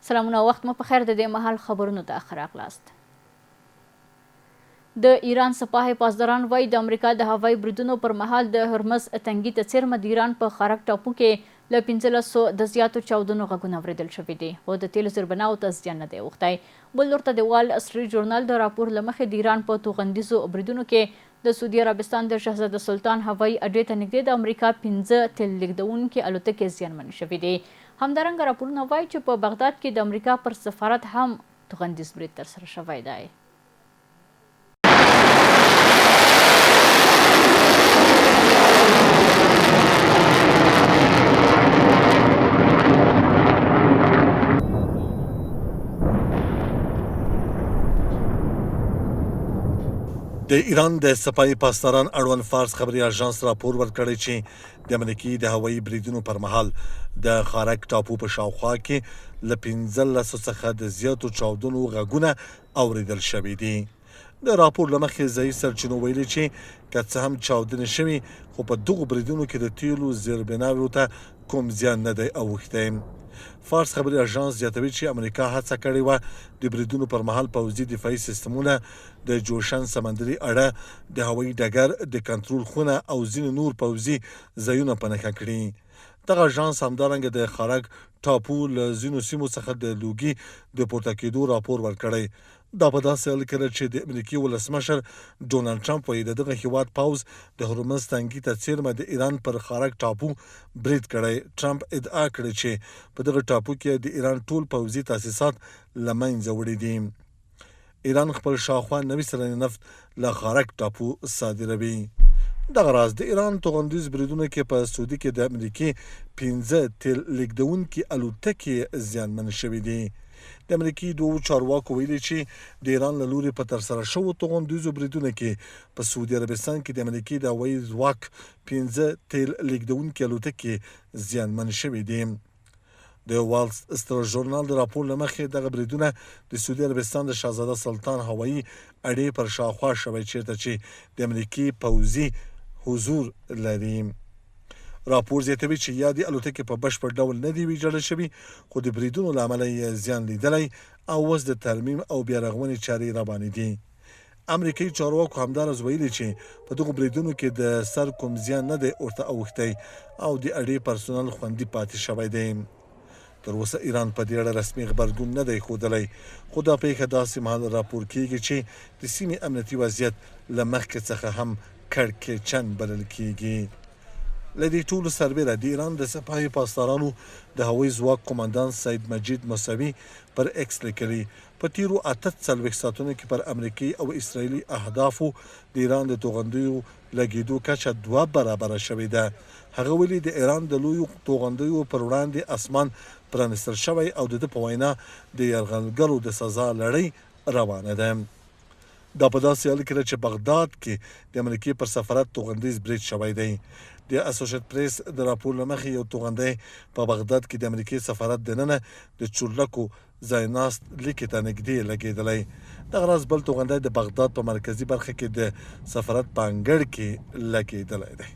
سلامونه وخت مو په خیر. د دې مهال خبرونو ته ښه راغلاست. د ایران سپاه پاسداران وایي د امریکا د هوایي بریدونو پر مهال د هرمز تنګي ته څیرمه د ایران په خارک ټاپو کې له 1500 د زیاتو چاودنو غږونه اورېدل شوي دي، خو د تیلو زیربناو ته زیان نه دی اوښتی. بل لور ته د وال سټریټ ژورنال د راپور له مخې د ایران په توغندیزو بریدونو کې د سعودي عربستان د شهزاده سلطان هوایي اډې ته نږدې د امریکا 15 تیل لیږدونکي الوتکې زیانمنې شوي دي. همدارنګه راپورونه وایي چې په بغداد کې د امریکا پر سفارت هم توغندیز برید ترسره شوی دی. د ایران د سپاه پاسداران اړوند فارس خبري اژانس راپور ورکړی چې د امریکای د هوایي بریدونو پر مهال د خارک ټاپو په شاوخوا کې له 1500 څخه د زیاتو چاودنو غږونه اوریدل شوي دي. د راپور له مخې ځایي سرچینو ویلي چې که څه هم چاودنې شوي، خو په دغو بریدونو کې د تیلو زیربناوو ته کوم زیان نه دی اوښتی. فارس خبري اژانس زیاتوي چې امریکا هڅه کړې وه د بریدونو پر مهال پوځي دفاعي سیستمونه د جوشن سمندري اړه د هوایي ډګر د کنټرول خونه او ځینې نور پوځي ځایونه په نښه کړي. دغه اژانس همدارنګه د خارک ټاپو له ځینو سیمو څخه د لوګي د پورته کېدو راپور ورکړی. دا په داسې حال کې ده چې د امریکې ولسمشر ډونالډ ټرمپ وایي د دغه هیواد پوځ د هرمز تنګي ته څیرمه د ایران پر خارک ټاپو برید کړی. ټرمپ ادعا کړې چې په دغه ټاپو کې د ایران ټول پوځي تاسیسات له منځه وړي دي. ایران خپل شاوخوا 90 سلنه نفت له خارک ټاپو صادروي. دغه راز د ایران توغندیز بریدونو کې په سعودي کې د امریکې 15 تیل لیږدونکي الوتکې زیانمن شوي دي. د امریکې دوو چارواکو ویلي چې د ایران له لوري په ترسره شوو توغندیزو بریدونو کې په سعودي عربستان کې د امریکې د هوایي ځواک 15 تیل لیږدونکي الوتکې زیانمن شوي دي. د وال سټریټ ژورنال د راپور له مخې دغه بریدونه د سعودي عربستان د شهزاده سلطان هوایي اډې پر شاوخوا شوی، چیرته چې د امریکې پوځي حضور لري. راپور زیاتوي چې یادې الوتکې په بشپړ ډول نه دي ویجاړې شوي، خو د بریدونو له امله یې زیان لیدلی او اوس د ترمیم او بیارغونې چارې روانې دي. امریکایي چارواکو همداراز ویلي چې په دغو بریدونو کې د سر کوم زیان نه دی ورته اوښتی او د اډې پرسونل خوندي پاتې شوی دی. تر اوسه ایران په دې اړه رسمي غبرګون نه دی ښودلی، خو دا پیښه داسې مهال راپور کیږي چې د سیمې امنیتي وضعیت له مخکې څخه هم کړکېچن بلل کیږي. له دې ټولو سربیره د ایران د سپاه پاسدارانو د هوایي ځواک قومندان سید مجید موسوي پر ایکس لیکلي په تیرو 48 ساعتونو کې پر امریکایي او اسرائیلي اهدافو د ایران د توغندیو لګېدو کچه 2 برابره شوې ده. هغه ویلي د ایران د لویو توغندیو پر وړاندې اسمان پرانستل شوی او د ده په وینا د یرغلګرو د سزا لړۍ روانه ده. دا په داسې حال کې ده چې بغداد کې د امریکې پر سفارت توغندیز برید شوی دی. د اسوسییټ پریس د راپور له مخې یو توغندی په بغداد کې د امریکې سفارت دننه د چورلکو ځایناست لیکې ته نږدې لګېدلی. دغه راز بل توغندی د بغداد په مرکزي برخه کې د سفارت په انګړ کې لګېدلی دی.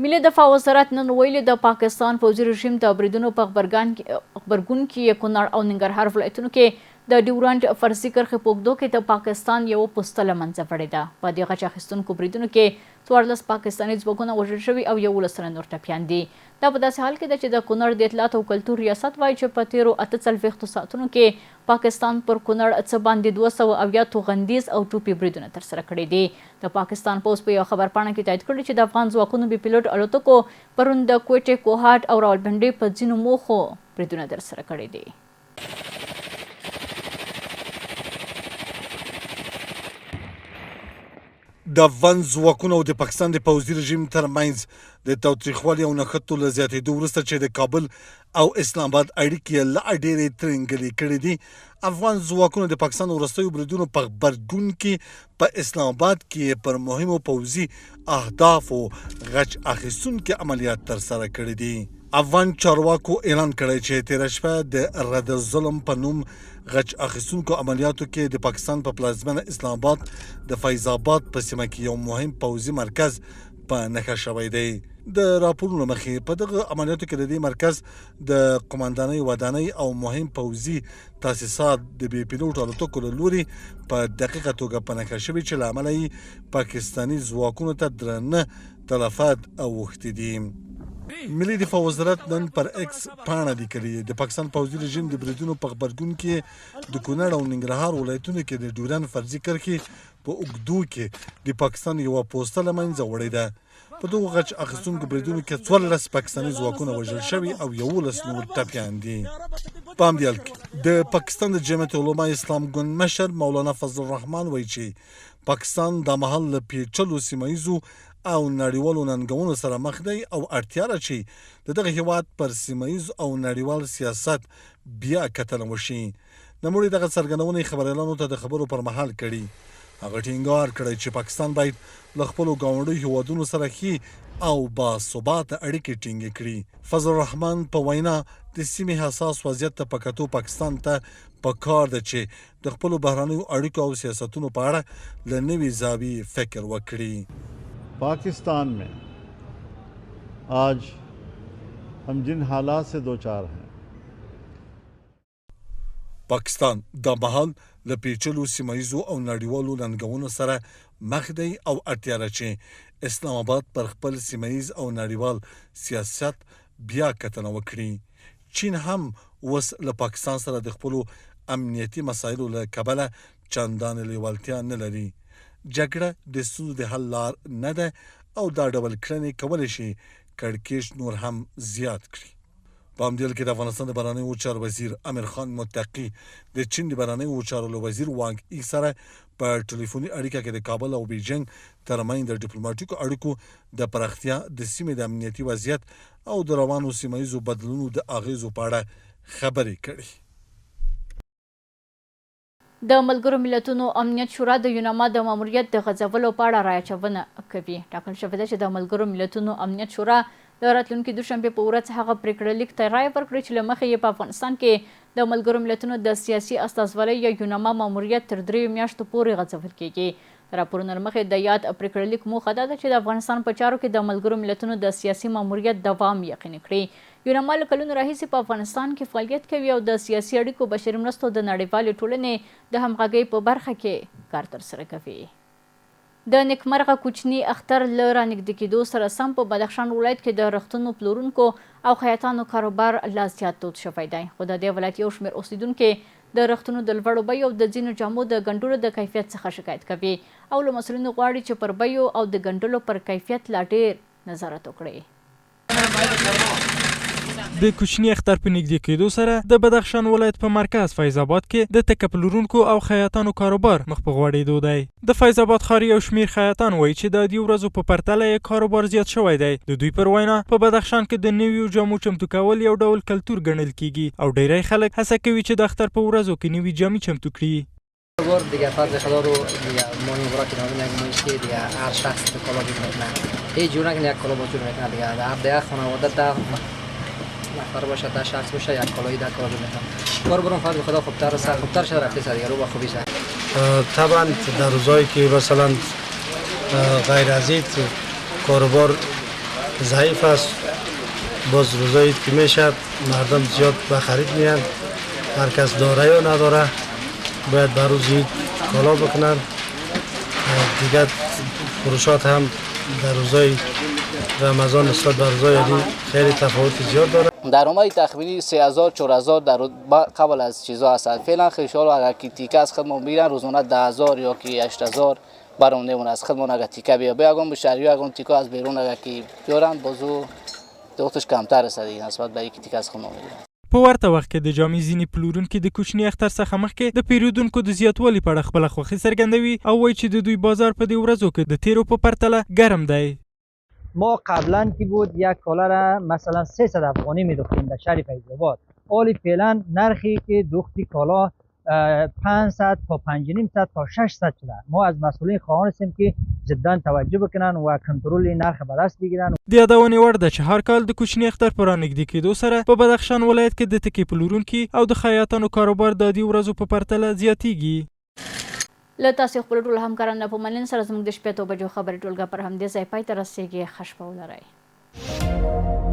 ملي دفاع وزارت نن ویلي د پاکستان پوځي رژیم د بریدونو په غبرګون کې کونړ او ننګرهار ولایتونو کې د ډیورنډ فرضي کرښې په اوږدو کې د پاکستان یوه پوسته له منځه وړې ده. په دې غچ اخیستونکو بریدونو کې 14 پاکستاني ځواکونه وژل شوي او 11 تنه نور ټپیان دي. دا په داسې حال کې ده چې د کونړ د اطلاعات او کلتور ریاست وایي چې په تیرو 48 ساعتونو کې پاکستان پر کونړ څه باندې 280 توغندیز او ټوپي بریدونه ترسره کړي دي. د پاکستان پوځ په یوه خبرپاڼه کې تایید کړي چې د افغان ځواکونو بې پیلوټ الوتکو پرون د کوټې کوهاټ او راولپنډۍ په ځینو موخو بریدونه ترسره کړي دي. د افغان ځواکونو او د پاکستان د پوځي رژیم ترمنځ د تاوتریخوالي او نښتو له زیاتېدو وروسته چې د کابل او اسلام آباد اړیکې یې لا ډېرې ترنګلې کړې دي، افغان ځواکونو د پاکستان وروستیو بریدونو په غبرګون کې په اسلام آباد کې پر مهمو پوځي اهدافو غچ اخیستونکي عملیات ترسره کړي دي. افغان چارواکو اعلان کړی چې تېره شپه د رد ظلم په نوم غچ اخیستونکو عملیاتو کې د پاکستان په پلازمینه اسلام آباد د فیض آباد په سیمه کې یو مهم پوځي مرکز په نښه شوی دی. د راپورونو مخې په دغه عملیاتو کې د دې مرکز د قماندانۍ ودانۍ او مهم پوځي تاسیسات د بې پیلوټ الوتکو له لوري په دقیقه توګه په نښه شوي چې له امله یې پاکستاني ځواکونو ته درنه تلفات اوښتي دي. ملي دفاع وزارت نن پر ایکس پاڼه لیکلي د پاکستان پوځي رژیم د بریدونو په غبرګون کې د کونړ او ننګرهار ولایتونو کې د ډیورند فرضي کرښې په اوږدو کې د پاکستان یوه پوسته له منځه وړې ده. په دغو غچ اخیستونکو بریدونو کې 14 پاکستاني ځواکونه وژل شوي او 11 نور ټپیان دي. په همدې حال کې د پاکستان د جمعیت علما اسلام ګوند مشر مولانا فضل الرحمن وایي چې پاکستان دا مهال له پیچلو سیمه او نړیوالو ننګونو سره مخ دی او اړتیا لري چې د دغه هیواد پر سیمه او نړیوال سیاست بیا کتنه وشي. نوموړي دغه څرګندونې خبريالانو ته د خبرو پر مهال کړي. هغه ټینګار کړی چې پاکستان باید له خپلو ګاونډیو هیوادونو سره ښې او باثباته اړیکې ټینګې کړي. فضل الرحمن په وینا د سیمې حساس وضعیت ته په کتو پاکستان ته پکار ده چې د خپلو بهرنیو اړیکو او سیاستونو په اړه له نوې زاویې فکر وکړي. पाकिस्तान में आज हम जिन हालात से दो चार हैं پاکستان دا مهال له پیچلو سیمایزو او نړیوالو ننګونو سره مخ دی او اړتیا لري چې اسلام آباد پر خپل سیمایز او نړیوال سیاست بیا کتنه وکړي. چین هم اوس له پاکستان سره د خپلو امنیتي مسایلو له کبله چندان لیوالتیا نه لري. جګړه د ستونزو د حل لار نه ده او دا ډول کړنې کولی شي کړکېچ نور هم زیات کړي. په همدې حال کې د افغانستان د بهرنیو چارو وزیر امیر خان متقي د چین د بهرنیو چارو وزیر وانګ ای سره په ټلیفوني اړیکه کې د کابل او بیجینګ ترمنځ د ډیپلوماټیکو اړیکو د پراختیا د سیمې د امنیتي وضعیت او د روانو سیمایزو بدلونونو د اغیزو په اړه خبرې کړي. د ملګرو ملتونو امنیت شورا د یوناما د ماموریت د غځولو په اړه رایچونه کوي. ټاکل شوې ده چې د ملګرو ملتونو امنیت شورا د راتلونکي دوشنبې په ورځ هغه پریکړه لیک ته رایه ورکړي چې له مخې یې په افغانستان کې د ملګرو ملتونو د سیاسي استازولۍ یا یوناما ماموریت تر 3 میاشتو پورې غځول کیږي. راپورونه مخې د یاد پریکړه لیک موخه ده چې د افغانستان په چارو کې د ملګرو ملتونو د سیاسي ماموریت دوام یقیني کړي. یوناما له کلونو راهیسې په افغانستان کې فعالیت کوي او د سیاسي اړیکو بشري مرستو د نړیوالې ټولنې د همغږۍ په برخه کې کار ترسره کوي. د نیکمرغه کوچني اختر له رانږدې کېدو سره سم په بدخشان ولایت کې د رختونو پلورونکو او خیاطانو کاروبار لا زیات دود شوی دی. خو د دې ولایت یو شمېر اوسیدونکي د رختونو د لوړو بیو او د ځینو جامو د ګنډلو د کیفیت څخه شکایت کوي او له مسؤلینو غواړي چې پر بیو او د ګنډلو پر کیفیت لا ډېر نظارت وکړي. د کوچني اختر په نږدې کېدو سره د بدخشان ولایت په مرکز فیض آباد کې د تکه پلورونکو او خیاطانو کاروبار مخ په غوړېدو دی. د فیض آباد ښار یو شمېر خیاطان وایي چې د دې ورځو په پرتله یې کاروبار زیات شوی دی. د دوی پر وینا په بدخشان کې د نویو جامو چمتو کول یو ډول کلتور ګڼل کیږي او ډیری خلک هڅه کوي چې د اختر په ورځو کې نوي جامې چمتو کړي. دیگه فرض خدا رو دیگه مانی برای کنار نمیشه که دیگه هر شخص به کلا میکنه هیچ جوری که یک کلا باجور میکنه دیگه هر دیگه خانواده تا نفر باشه تا شخص باشه یک کلایی در کلا میکنه کار برام فرض خدا خوبتر است خوبتر شده رفته سر دیگه رو با خوبی شد. طبعا در روزایی که مثلا غیر از این کاروبار ضعیف است باز روزایی که میشه مردم زیاد به خرید میان هر کس داره یا نداره باید بر روز عید کالا بکنن. دیگر فروشات هم در روزهای رمضان نسبت به روزهای عادی خیلی تفاوت زیاد داره. درآمد تخمینی 3000 4000 در قبل از چیزا هست. فعلا خیشال اگر کی تیکه از خدمت میرن روزانه 10000 یا کی 8000 برام نمونه از خدمت اگر تیکه بیاگم به شهری اگر تیکه از بیرون اگر کی بیارن بازو دوتش کمتر است دیگه نسبت به یک تیکه از خدمت میگیرن. په ورته وخت کې د جامې ځینې پلورونکي د کوچني اختر څخه مخکې د پیرودونکو د زیاتوالي په اړه خپله خوښي څرګندوي او وایي چې د دوی بازار په دې ورځو کې د تیرو په پرتله ګرم دی. ما قبلا که بود یک کالا را مثلا 300 افغانی می‌دوختیم در شهر فیض آباد. حالی فعلا نرخی که دوختی کالا 500 تا 5.5 تا 600 شده. ما از مسئولین خواهانستیم که جدا توجه بکنن و کنترل نرخ به دست بگیرن. د یادونې وړ ده چې هر کال د کوچني اختر په رانږدې کېدو سره په بدخشان ولایت کې د تکې پلورونکي او د خیاطانو کاروبار د دې ورځو په پرتله زیاتیږي. له تاسو خپل ټول همکارانو په مننه سره زموږ د شپې 2 بجو خبري ټولګه پر همدې ځای پای ته رسیږي. ښه شپه ولرئ. است.